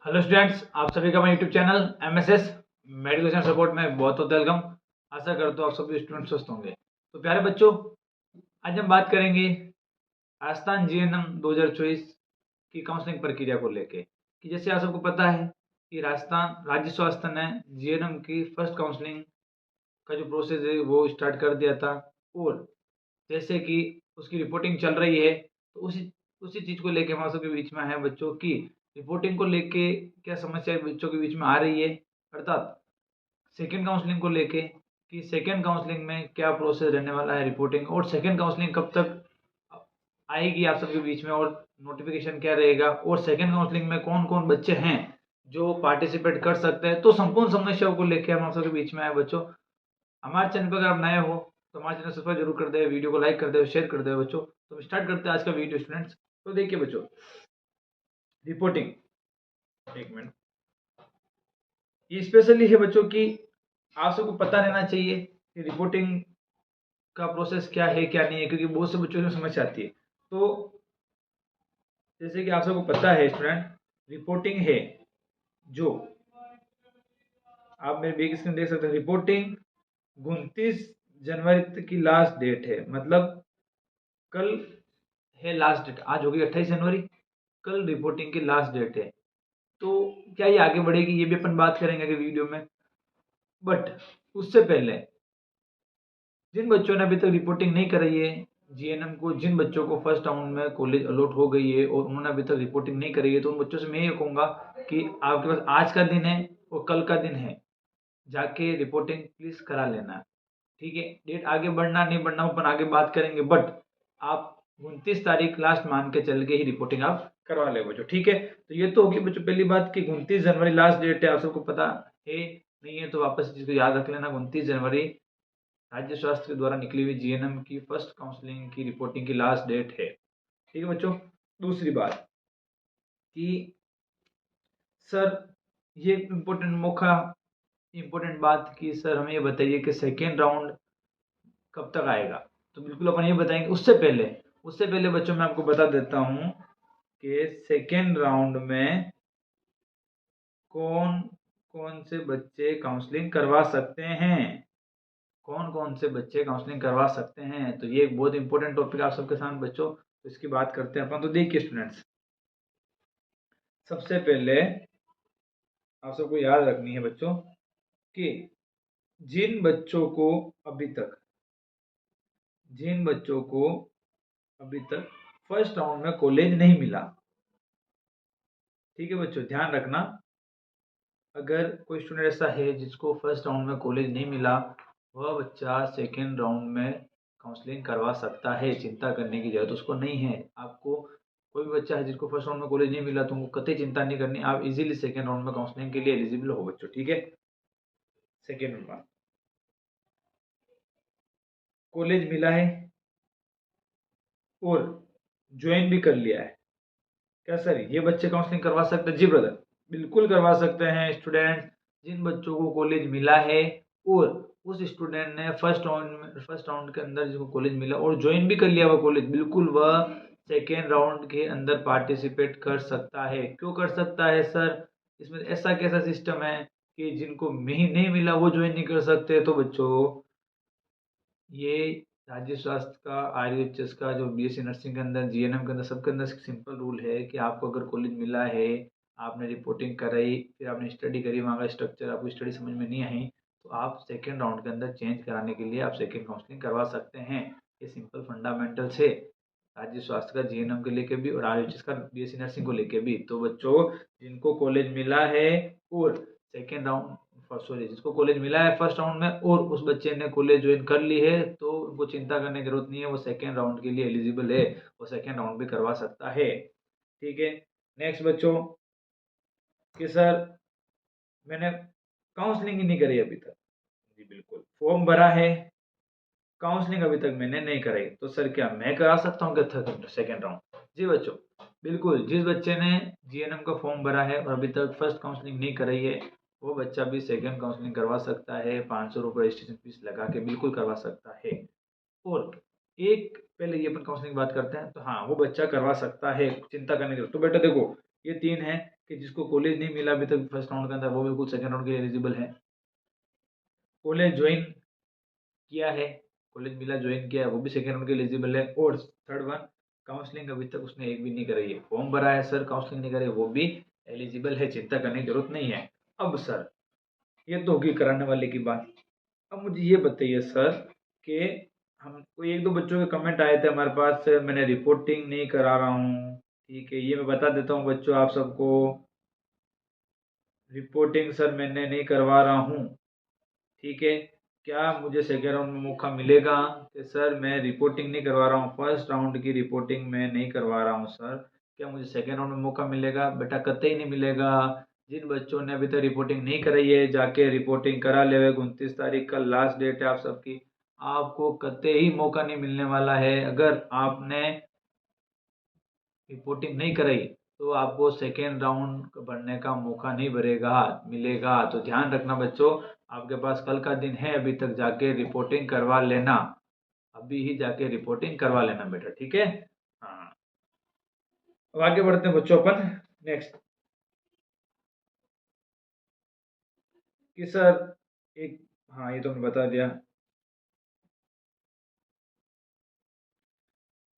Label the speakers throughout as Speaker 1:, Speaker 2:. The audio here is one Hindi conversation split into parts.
Speaker 1: हेलो स्टूडेंट्स, आप सभी का मेरे YouTube channel MSS medical support में बहुत बहुत वेलकम। आशा करता हूँ आप सभी स्टूडेंट स्वस्थ होंगे। तो प्यारे बच्चों, आज हम बात करेंगे राजस्थान जीएनएम 2024 की काउंसलिंग प्रक्रिया को लेके कि जैसे आप सबको पता है कि राजस्थान राज्य स्वास्थ्य ने जीएनएम की फर्स्ट काउंसलिंग का जो प्रोसेस है वो स्टार्ट कर दिया था। और जैसे कि उसकी रिपोर्टिंग चल रही है, तो उसी उसी चीज़ को लेके हम सबके बीच में है बच्चों की रिपोर्टिंग को लेके क्या समस्या बच्चों के बीच में आ रही है, अर्थात सेकेंड काउंसलिंग को लेके कि सेकेंड काउंसलिंग में क्या प्रोसेस रहने वाला है रिपोर्टिंग, और सेकेंड काउंसलिंग कब तक आएगी आप सबके बीच में, और नोटिफिकेशन क्या रहेगा, और सेकेंड काउंसलिंग में कौन कौन बच्चे हैं जो पार्टिसिपेट कर सकते हैं। तो संपूर्ण समस्याओं को लेके हम आप सबके बीच में आए बच्चों। हमारे चैनल पर अगर आप नए हो तो हमारे चैनल सब्सक्राइब जरूर कर दे, वीडियो को लाइक कर दे, शेयर कर दे बच्चों। तो हम स्टार्ट करते हैं आज का वीडियो स्टूडेंट्स। तो देखिए बच्चों, रिपोर्टिंग, एक मिनट, ये स्पेशली है बच्चों की आप सबको पता रहना चाहिए कि रिपोर्टिंग का प्रोसेस क्या है क्या नहीं है, क्योंकि बहुत से बच्चों को समझ आती है। तो जैसे कि आप सबको पता है स्टूडेंट, रिपोर्टिंग है जो आप मेरे बिग स्क्रीन देख सकते हैं। रिपोर्टिंग 29 जनवरी तक की लास्ट डेट है, मतलब कल है लास्ट डेट। आज होगी 28 जनवरी, कल रिपोर्टिंग की लास्ट डेट है। तो क्या ये आगे बढ़ेगी, ये भी अपन बात करेंगे अगले वीडियो में। बट उससे पहले जिन बच्चों ने अभी तक रिपोर्टिंग नहीं कराई है जीएनएम को, जिन बच्चों को फर्स्ट राउंड में कॉलेज अलॉट हो गई है और उन्होंने अभी तक रिपोर्टिंग नहीं करी है, तो उन बच्चों से मैं ये कहूँगा कि आपके पास आज का दिन है और कल का दिन है, जाके रिपोर्टिंग प्लीज करा लेना। ठीक है, डेट आगे बढ़ना नहीं बढ़ना अपन आगे बात करेंगे, बट आप 29 तारीख लास्ट मान के चल के ही रिपोर्टिंग आप करवा ले बच्चों। ठीक है, तो ये तो होगी बच्चों पहली बात कि 29 जनवरी लास्ट डेट है। आप सबको पता है, नहीं है तो वापस चीज को याद रख लेना। 29 जनवरी राज्य स्वास्थ्य के द्वारा निकली हुई जीएनएम की फर्स्ट काउंसलिंग की रिपोर्टिंग की लास्ट डेट है। ठीक है बच्चों, दूसरी बात कि सर ये इम्पोर्टेंट बात कि सर हमें ये बताइए कि सेकेंड राउंड कब तक आएगा। तो बिल्कुल अपन ये बताएंगे। उससे पहले बच्चों मैं आपको बता देता हूँ कि सेकेंड राउंड में कौन कौन से बच्चे काउंसलिंग करवा सकते हैं, कौन कौन से बच्चे काउंसलिंग करवा सकते हैं। तो ये एक बहुत इंपॉर्टेंट टॉपिक आप सबके सामने बच्चों, तो इसकी बात करते हैं अपन। तो देखिए स्टूडेंट्स, सबसे पहले आप सबको याद रखनी है बच्चों कि जिन बच्चों को अभी तक जिन बच्चों को अभी तक फर्स्ट राउंड में कॉलेज नहीं मिला, ठीक है बच्चों ध्यान रखना, अगर कोई स्टूडेंट ऐसा है जिसको फर्स्ट राउंड में कॉलेज नहीं मिला, वह बच्चा सेकेंड राउंड में काउंसलिंग करवा सकता है। चिंता करने की जरूरत उसको नहीं है। आपको कोई भी बच्चा है जिसको फर्स्ट राउंड में कॉलेज नहीं मिला, तो उनको कतई चिंता नहीं करनी, आप इजीली सेकेंड राउंड में काउंसलिंग के लिए एलिजिबल हो बच्चों। ठीक है, सेकेंड नंबर, कॉलेज मिला है और ज्वाइन भी कर लिया है, क्या सर ये बच्चे काउंसलिंग करवा सकते हैं? जी ब्रदर, बिल्कुल करवा सकते हैं स्टूडेंट। जिन बच्चों को कॉलेज मिला है और उस स्टूडेंट ने फर्स्ट राउंड के अंदर जिसको कॉलेज मिला और ज्वाइन भी कर लिया वह कॉलेज, बिल्कुल वह सेकेंड राउंड के अंदर पार्टिसिपेट कर सकता है। क्यों कर सकता है सर? इसमें ऐसा कैसा सिस्टम है कि जिनको नहीं मिला वो ज्वाइन नहीं कर सकते? तो बच्चों ये राज्य स्वास्थ्य का, आरएचएस का, जो बीएससी नर्सिंग के अंदर, जीएनएम के अंदर, सबके अंदर सिंपल रूल है कि आपको अगर कॉलेज मिला है, आपने रिपोर्टिंग कराई, फिर आपने स्टडी करी, वहाँ का स्ट्रक्चर आपको स्टडी समझ में नहीं आई, तो आप सेकेंड राउंड के अंदर चेंज कराने के लिए आप सेकेंड काउंसलिंग करवा सकते हैं। ये सिंपल फंडामेंटल्स है राज्य स्वास्थ्य का, जीएनएम के लेके भी और आरएचएस का, बीएससी नर्सिंग को लेके भी। तो बच्चों जिनको कॉलेज मिला है और सेकेंड राउंड सॉरी जिसको कॉलेज मिला है फर्स्ट राउंड में और उस बच्चे ने कॉलेज ज्वाइन कर ली है, तो उनको चिंता करने की जरूरत नहीं है, वो सेकेंड राउंड के लिए एलिजिबल है, वो सेकेंड राउंड भी करवा सकता है। ठीक है, नेक्स्ट बच्चों कि सर मैंने काउंसलिंग ही नहीं करी अभी तक। जी बिल्कुल, फॉर्म भरा है, काउंसलिंग अभी तक मैंने नहीं कराई, तो सर क्या मैं करा सकता हूँ क्या सेकेंड राउंड? जी बच्चों बिल्कुल, जिस बच्चे ने जीएनएम का फॉर्म भरा है और अभी तक फर्स्ट काउंसलिंग नहीं कराई है, वो बच्चा भी सेकेंड काउंसलिंग करवा सकता है। 500 रुपये रजिस्ट्रेशन फीस लगा के बिल्कुल करवा सकता है। और एक पहले ये अपन काउंसलिंग की बात करते हैं, तो हाँ वो बच्चा करवा सकता है, चिंता करने की जरूरत। तो बेटा देखो, ये तीन है, कि जिसको कॉलेज नहीं मिला अभी तक फर्स्ट राउंड के अंदर, वो बिल्कुल सेकेंड राउंड के लिए एलिजिबल है। कॉलेज ज्वाइन किया है, कॉलेज मिला ज्वाइन किया है, वो भी सेकेंड राउंड के लिए एलिजिबल है। और थर्ड वन, काउंसलिंग अभी तक उसने एक भी नहीं कराई है, फॉर्म भरा है सर, काउंसलिंग नहीं कराई, वो भी एलिजिबल है, चिंता करने की जरूरत नहीं है। अब सर ये तो होगी कराने वाले की बात। अब मुझे ये बताइए सर कि हम कोई एक दो बच्चों के कमेंट आए थे हमारे पास, सर मैंने रिपोर्टिंग नहीं करा रहा हूँ। ठीक है, ये मैं बता देता हूँ बच्चों आप सबको, रिपोर्टिंग सर मैंने नहीं करवा रहा हूँ। ठीक है, क्या मुझे सेकेंड राउंड में मौका मिलेगा? कि सर मैं रिपोर्टिंग नहीं करवा रहा हूँ, फर्स्ट राउंड की रिपोर्टिंग मैं नहीं करवा रहा हूँ सर, क्या मुझे सेकेंड राउंड में मौका मिलेगा? बेटा कतई नहीं मिलेगा। जिन बच्चों ने अभी तक रिपोर्टिंग नहीं कराई है जाके रिपोर्टिंग करा ले, 29 तारीख का लास्ट डेट है आप सबकी, आपको कतई मौका नहीं मिलने वाला है। अगर आपने रिपोर्टिंग नहीं कराई तो आपको सेकेंड राउंड भरने का मौका नहीं भरेगा मिलेगा। तो ध्यान रखना बच्चों, आपके पास कल का दिन है, अभी तक जाके रिपोर्टिंग करवा लेना, अभी ही जाके रिपोर्टिंग करवा लेना बेटा, ठीक है। हाँ, अब आगे बढ़ते हैं बच्चों अपन नेक्स्ट, कि सर एक, हाँ ये तो मैं बता दिया।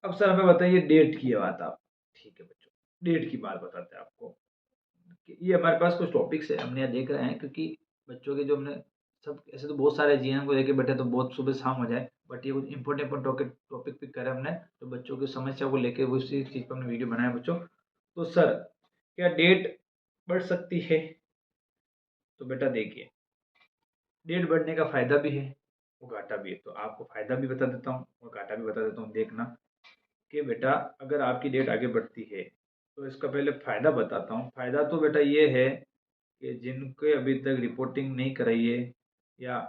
Speaker 1: अब सर हमें बताइए डेट की बात आप। ठीक है बच्चों, डेट की बात बताते हैं आपको। ये हमारे पास कुछ टॉपिक्स है, हमने यहाँ देख रहे हैं, क्योंकि बच्चों के जो हमने सब ऐसे तो बहुत सारे जीएन को लेके बैठे तो बहुत सुबह शाम हो जाए, बट ये कुछ इंपॉर्टेंट टॉपिक टॉपिक पिक करे हमने, तो बच्चों की समस्या को लेके वो उसी चीज़ पर हमने वीडियो बनाया बच्चों। तो सर क्या डेट बढ़ सकती है? तो बेटा देखिए, डेट बढ़ने का फायदा भी है और घाटा भी है, तो आपको फायदा भी बता देता हूँ और घाटा भी बता देता हूँ। देखना कि बेटा अगर आपकी डेट आगे बढ़ती है तो इसका पहले फायदा बताता हूँ। फायदा तो बेटा ये है कि जिनके अभी तक रिपोर्टिंग नहीं कराई है या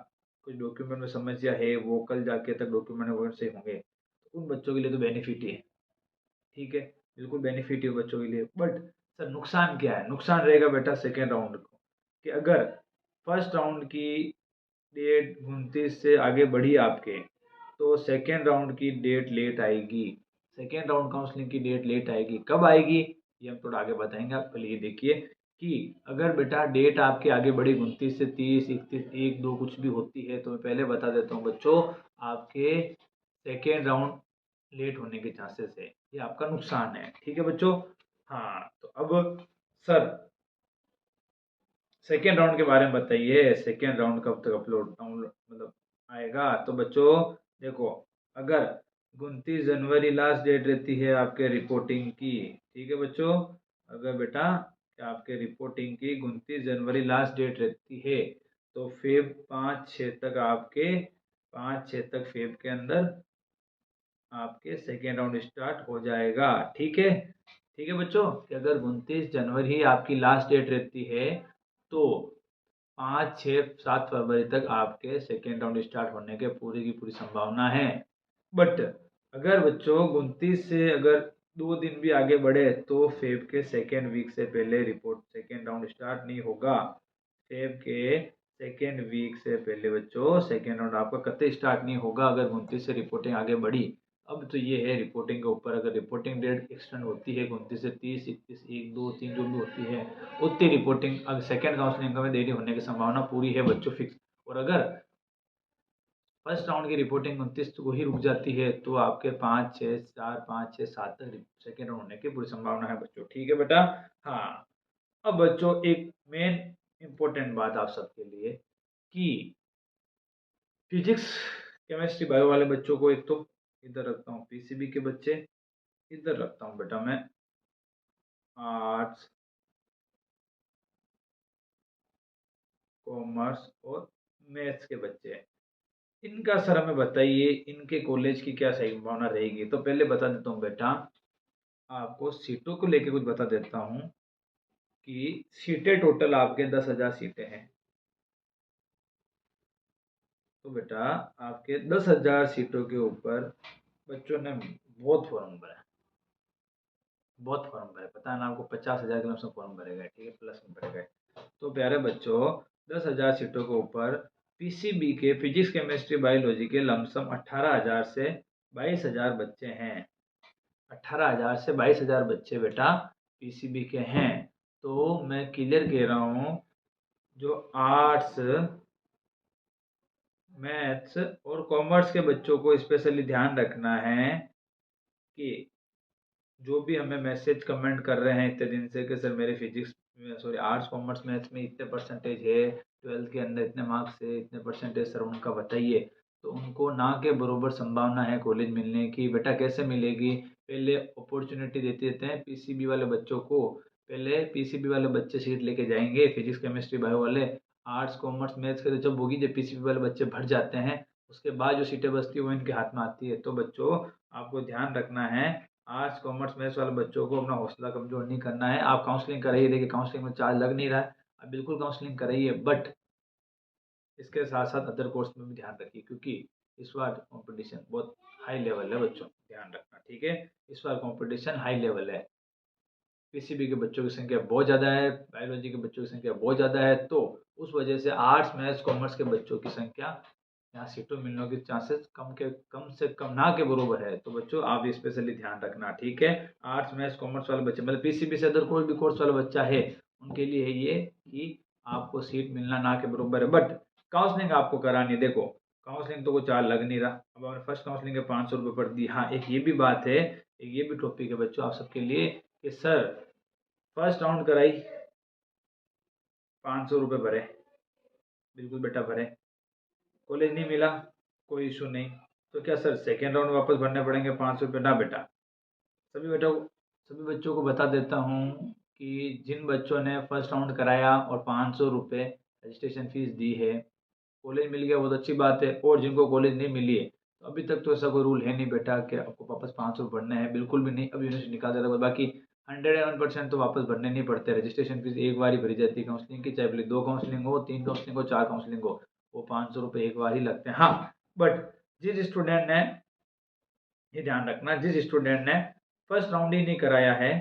Speaker 1: कुछ डॉक्यूमेंट में समस्या है, वो कल जाके तक डॉक्यूमेंट वगैरह से होंगे, तो उन बच्चों के लिए तो बेनिफिट ही है। ठीक है, बिल्कुल बेनिफिट है बच्चों के लिए। बट सर नुकसान क्या है? नुकसान रहेगा बेटा सेकेंड राउंड को, कि अगर फर्स्ट राउंड की डेट 29 से आगे बढ़ी आपके, तो सेकेंड राउंड की डेट लेट आएगी, सेकेंड राउंड काउंसलिंग की डेट लेट आएगी। कब आएगी ये हम थोड़ा आगे बताएंगे। आप पहले ये देखिए कि अगर बेटा डेट आपके आगे बढ़ी 29 से 30, 31, 1, 2 कुछ भी होती है, तो मैं पहले बता देता हूँ बच्चों, आपके सेकेंड राउंड लेट होने के चांसेस है, ये आपका नुकसान है। ठीक है बच्चों। हाँ, तो अब सर सेकेंड राउंड के बारे में बताइए, सेकेंड राउंड कब तक अपलोड डाउनलोड मतलब आएगा? तो बच्चों देखो, अगर 29 जनवरी लास्ट डेट रहती है आपके रिपोर्टिंग की, ठीक है बच्चों, अगर बेटा आपके रिपोर्टिंग की 29 जनवरी लास्ट डेट रहती है, तो फेब 5-6 तक आपके 5-6 तक फेब के अंदर आपके सेकेंड राउंड स्टार्ट हो जाएगा। ठीक है बच्चों, कि अगर 29 जनवरी ही आपकी लास्ट डेट रहती है, तो 5, 6, 7 फरवरी तक आपके सेकेंड राउंड स्टार्ट होने के पूरी की पूरी संभावना है। बट अगर बच्चों 29 से अगर 2 दिन भी आगे बढ़े, तो फेब के सेकेंड वीक से पहले रिपोर्ट सेकेंड राउंड स्टार्ट नहीं होगा। फेब के सेकेंड वीक से पहले बच्चों सेकेंड राउंड आपका कतई स्टार्ट नहीं होगा, अगर 29 से रिपोर्टिंग आगे बढ़ी। अब तो ये है रिपोर्टिंग के ऊपर, अगर रिपोर्टिंग डेट एक्सटेंड होती है 29 से 30, 31, 1, 2, 3 जो भी होती है, उतनी रिपोर्टिंग अगर सेकेंड काउंसलिंग में देरी होने की संभावना पूरी है बच्चों, फिक्स। और अगर फर्स्ट राउंड की रिपोर्टिंग 29 को ही रुक जाती है, तो आपके 5, 6, 4, 5, 6, 7 तक सेकेंड राउंड होने की पूरी संभावना है बच्चों। ठीक है बेटा। हाँ, अब बच्चों एक मेन इंपॉर्टेंट बात आप सबके लिए, कि फिजिक्स केमिस्ट्री बायो वाले बच्चों को एक तो इधर रखता हूँ, पीसीबी के बच्चे इधर रखता हूँ बेटा मैं, आर्ट्स कॉमर्स और मैथ्स के बच्चे, इनका सर हमें बताइए इनके कॉलेज की क्या सही संभावना रहेगी। तो पहले बता देता हूँ बेटा, आपको सीटों को लेके कुछ बता देता हूँ, कि सीटें टोटल आपके 10,000 सीटें हैं। तो बेटा आपके 10,000 सीटों के ऊपर बच्चों ने बहुत फॉर्म भरा, बहुत फॉर्म भरे, पता है ना आपको, 50,000 के लमसम फॉर्म भरे गए, ठीक है, प्लस में भरे गए। तो प्यारे बच्चों 10,000 सीटों के ऊपर पीसीबी के फिजिक्स केमिस्ट्री बायोलॉजी के लमसम 18,000 से 22,000 बच्चे हैं। 18,000 से 22,000 बच्चे बेटा पीसीबी के हैं। तो मैं क्लियर कह रहा हूँ, जो आर्ट्स, मैथ्स और कॉमर्स के बच्चों को स्पेशली ध्यान रखना है कि जो भी हमें मैसेज कमेंट कर रहे हैं इतने दिन से कि सर मेरे फिजिक्स में, सॉरी, आर्ट्स कॉमर्स मैथ्स में इतने परसेंटेज है, 12th के अंदर इतने मार्क्स है, इतने परसेंटेज सर उनका बताइए, तो उनको ना के बरोबर संभावना है कॉलेज मिलने की। बेटा कैसे मिलेगी, पहले अपॉर्चुनिटी देते देते हैं पीसीबी वाले बच्चों को। पहले पीसीबी वाले बच्चे सीट लेके जाएंगे, फिजिक्स केमिस्ट्री बायो वाले। आर्ट्स कॉमर्स मैथ्स के तो जब होगी, जब पीसीबी वाले बच्चे भर जाते हैं, उसके बाद जो सीटें बचती है वो इनके हाथ में आती है। तो बच्चों, आपको ध्यान रखना है, आर्ट्स कॉमर्स मैथ्स वाले बच्चों को अपना हौसला कमजोर नहीं करना है। आप काउंसलिंग कराइए, देखिए काउंसलिंग में चार्ज लग नहीं रहा है, आप बिल्कुल काउंसलिंग कराइए, बट इसके साथ साथ अदर कोर्स में भी ध्यान रखिए, क्योंकि इस बार कंपटीशन बहुत हाई लेवल है बच्चों, ध्यान रखना, ठीक है। इस बार कंपटीशन हाई लेवल है, पीसीबी के बच्चों की संख्या बहुत ज़्यादा है, बायोलॉजी के बच्चों की संख्या बहुत ज़्यादा है, तो उस वजह से आर्ट्स मैथ्स कॉमर्स के बच्चों की संख्या, यहाँ सीटों मिलने के चांसेस कम से कम ना के बरोबर है। तो बच्चों आप स्पेशली ध्यान रखना, ठीक है। आर्ट्स मैथ्स कॉमर्स वाले बच्चे, मतलब पीसीबी से अदर कोई भी कोर्स वाला बच्चा है, उनके लिए है ये कि आपको सीट मिलना ना के बरोबर है, बट काउंसलिंग आपको करानी है। देखो, काउंसलिंग तो कोई चार्ज लग नहीं रहा, अब हमने फर्स्ट काउंसलिंग के 500 रुपये पड़ दी। हाँ, एक ये भी बात है, एक ये भी टॉपिक है बच्चों आप सबके लिए कि सर फर्स्ट राउंड कराई, 500 रुपये भरे, बिल्कुल बेटा भरे, कॉलेज नहीं मिला, कोई इशू नहीं, तो क्या सर सेकेंड राउंड वापस भरने पड़ेंगे 500 रुपये? ना बेटा, सभी बच्चों को बता देता हूँ कि जिन बच्चों ने फर्स्ट राउंड कराया और 500 रुपये रजिस्ट्रेशन फीस दी है, कॉलेज मिल गया, बहुत अच्छी बात है। और जिनको कॉलेज नहीं मिली है, तो अभी तक तो ऐसा कोई रूल है नहीं बेटा कि आपको वापस 500 भरने हैं, बिल्कुल भी नहीं। अब यूनिवर्सिटी निकाल देता है, बाकी 101% तो वापस भरने नहीं पड़ते। रजिस्ट्रेशन फीस एक बार ही भरी जाती है काउंसलिंग की, चाहे भले 2 काउंसलिंग हो, 3 काउंसलिंग हो, 4 काउंसलिंग हो, वो 500 रुपये एक बार ही लगते हैं। हाँ, बट जिस स्टूडेंट ने, ये ध्यान रखना, जिस स्टूडेंट ने फर्स्ट राउंड ही नहीं कराया है,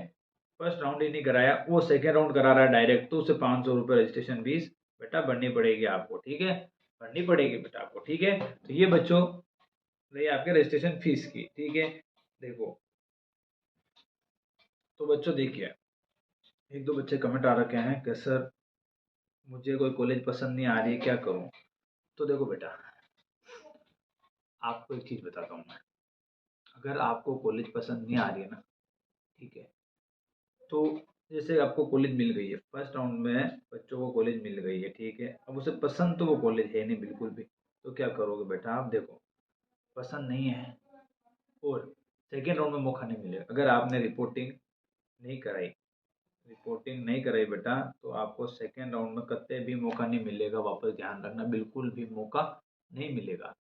Speaker 1: फर्स्ट राउंड ही नहीं कराया, वो सेकेंड राउंड करा रहा है डायरेक्ट, तो उसे 500 रुपये रजिस्ट्रेशन फीस बेटा भरनी पड़ेगी आपको, ठीक है, भरनी पड़ेगी बेटा आपको, ठीक है। तो ये बच्चों रही आपके रजिस्ट्रेशन फीस की, ठीक है। देखो, तो बच्चों देखिए, एक दो बच्चे कमेंट आ रखे हैं कि सर मुझे कोई कॉलेज पसंद नहीं आ रही है, क्या करूं? तो देखो बेटा, आपको एक चीज़ बताता हूँ मैं, अगर आपको कॉलेज पसंद नहीं आ रही है ना, ठीक है, तो जैसे आपको कॉलेज मिल गई है, फर्स्ट राउंड में बच्चों को कॉलेज मिल गई है, ठीक है, अब उसे पसंद तो वो कॉलेज है नहीं बिल्कुल भी, तो क्या करोगे बेटा आप? देखो, पसंद नहीं है और सेकेंड राउंड में मौका नहीं मिलेगा, अगर आपने नहीं कराई रिपोर्टिंग नहीं कराई बेटा, तो आपको सेकेंड राउंड में कतई भी मौका नहीं मिलेगा वापस, ध्यान रखना, बिल्कुल भी मौका नहीं मिलेगा,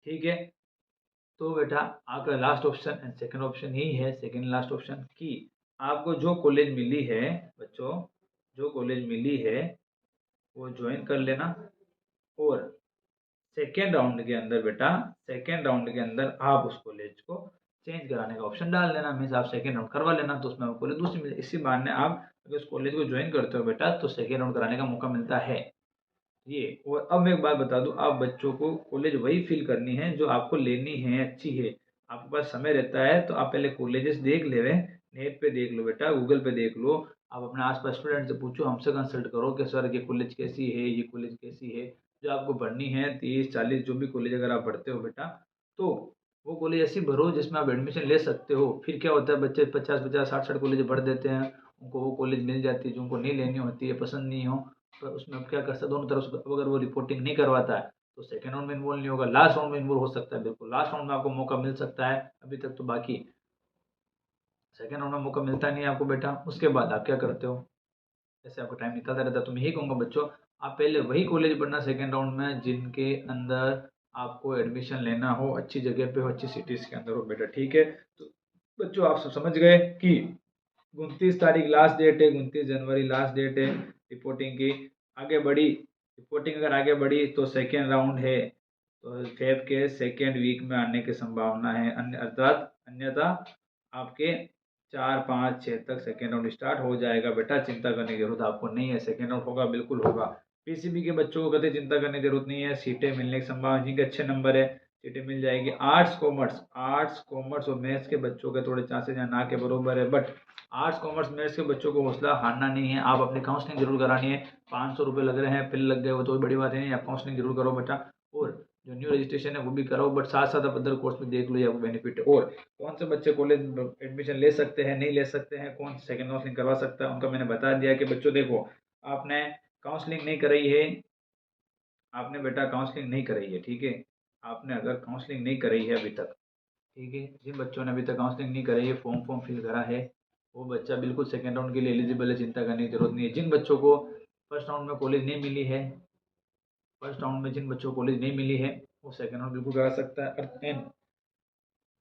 Speaker 1: ठीक है। तो बेटा आपका last option and second option ही है, सेकंड लास्ट ऑप्शन, कि आपको जो कॉलेज मिली है बच्चों, जो कॉलेज मिली है वो ज्वाइन कर लेना, और सेकेंड राउंड के अंदर बेटा, सेकेंड राउंड के अंदर आप उस कॉलेज को चेंज कराने का ऑप्शन डाल देना, मीन्स आप सेकेंड राउंड करवा लेना, तो उसमें आपको कॉलेज दूसरी मिले, इसी बहाने आप अगर उस कॉलेज को ज्वाइन करते हो बेटा, तो सेकेंड राउंड कराने का मौका मिलता है ये। और अब मैं एक बात बता दूं, आप बच्चों को कॉलेज वही फील करनी है जो आपको लेनी है, अच्छी है, आपके पास समय रहता है तो आप पहले कॉलेजेस देख ले रहे, नेट पे देख लो बेटा, गूगल पे देख लो, आप अपने आसपास स्टूडेंट से पूछो, हमसे कंसल्ट करो कि सर ये कॉलेज कैसी है, ये कॉलेज कैसी है, जो आपको भरनी है 30-40 जो भी कॉलेज अगर आप भरते हो बेटा, तो वो कॉलेज ऐसी भरो जिसमें आप एडमिशन ले सकते हो। फिर क्या होता है, बच्चे 50-50 60-60 कॉलेज भर देते हैं, उनको वो कॉलेज मिल जाती है जो उनको नहीं लेनी होती है, पसंद नहीं हो, तो उसमें अब क्या कर सकते, दोनों तरफ से, अब अगर वो रिपोर्टिंग नहीं करवाता है तो सेकंड राउंड में इन्वॉल्व नहीं होगा, लास्ट राउंड में इन्वॉल्व हो सकता है, बिल्कुल लास्ट राउंड में आपको मौका मिल सकता है, अभी तक तो बाकी सेकंड राउंड में मौका मिलता नहीं है आपको बेटा। उसके बाद आप क्या करते हो, जैसे आपको टाइम निकलता रहता है, तो मैं यही कहूँगा बच्चों, आप पहले वही कॉलेज पढ़ना सेकंड राउंड में जिनके अंदर आपको एडमिशन लेना हो, अच्छी जगह पे हो, अच्छी सिटीज़ के अंदर हो बेटा, ठीक है। तो बच्चों आप सब समझ गए कि 29 तारीख लास्ट डेट है, 29 जनवरी लास्ट डेट है रिपोर्टिंग की। आगे बढ़ी रिपोर्टिंग, अगर आगे बढ़ी तो सेकेंड राउंड है, तो फेब के सेकेंड वीक में आने की संभावना है, अन्य अर्थात अन्यथा आपके 4 5 6 तक सेकेंड राउंड स्टार्ट हो जाएगा बेटा, चिंता करने की जरूरत आपको नहीं है, सेकेंड राउंड होगा, बिल्कुल होगा। पीसीबी के बच्चों को कभी चिंता करने की जरूरत नहीं है, सीटें मिलने की संभावना, जिनके अच्छे नंबर है सीटें मिल जाएगी। आर्ट्स कॉमर्स और मैथ्स के बच्चों के थोड़े चांसेस यहाँ ना के बरोबर है, बट आर्ट्स कॉमर्स मैथ्स के बच्चों को हौसला हारना नहीं है। आप अपनी काउंसलिंग जरूर करानी है। 500 रुपये लग रहे हैं, फिर लग गए वो तो बड़ी बात है नहीं। आप काउंसलिंग जरूर करो बेटा, और जो न्यू रजिस्ट्रेशन है वो भी करो, बट साथ साथ आप अदर कोर्स में देख लो, या वो बेनिफिट है। और कौन से बच्चे कॉलेज एडमिशन ले सकते हैं, नहीं ले सकते हैं, कौन सेकंड काउंसलिंग करवा सकता है, उनका मैंने बता दिया कि बच्चों देखो, आपने काउंसलिंग नहीं कराई है, आपने बेटा काउंसलिंग नहीं कराई है, ठीक है। आपने अगर काउंसलिंग नहीं कराई है अभी तक, ठीक है, जिन बच्चों ने अभी तक काउंसलिंग नहीं कराई है, फॉर्म फॉर्म फिल करा है, वो बच्चा बिल्कुल सेकेंड राउंड के लिए एलिजिबल है, चिंता करने की जरूरत नहीं है। जिन बच्चों को फर्स्ट राउंड में कॉलेज नहीं मिली है, फर्स्ट राउंड में जिन बच्चों को कॉलेज नहीं मिली है, वो सेकेंड राउंड बिल्कुल करा सकता है। और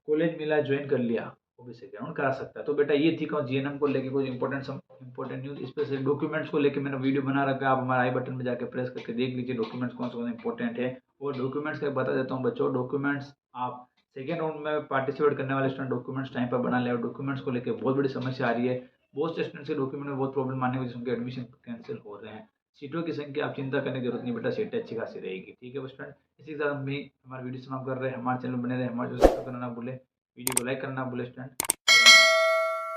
Speaker 1: कॉलेज मिला, ज्वाइन कर लिया, वो भी सेकेंड राउंड करा सकता है। तो बेटा ये थी जीएनएम को लेके कुछ इंपॉर्टेंट न्यूज। स्पेशली डॉक्यूमेंट्स को लेके मैंने वीडियो बना रखा है, आप हमारे आई बटन में जाकर प्रेस करके देख लीजिए डॉक्यूमेंट्स कौन से इंपॉर्टेंट है। और डॉक्यूमेंट्स का बता देता हूँ बच्चों, डॉक्यूमेंट्स आप सेकेंड राउंड में पार्टिसिपेट करने वाले स्टूडेंट डॉक्यूमेंट्स टाइम पर बना ले। और डॉक्यूमेंट्स को लेकर बहुत बड़ी समस्या आ रही है, बहुत से स्टूडेंट्स के डॉक्यूमेंट में बहुत प्रॉब्लम आने की वजह से उनके एडमिशन कैंसिल हो रहे हैं। सीटों की संख्या आप चिंता करने की जरूरत नहीं बेटा, सीटें अच्छी खासी रहेगी, ठीक है स्टूडेंट। इसी के साथ हम भी हमारा वीडियो समाप्त कर रहे हैं। हमारे चैनल बने रहे, हमारे जो सब्सक्राइब करना ना भूले, वीडियो को लाइक करना भूले स्टूडेंट।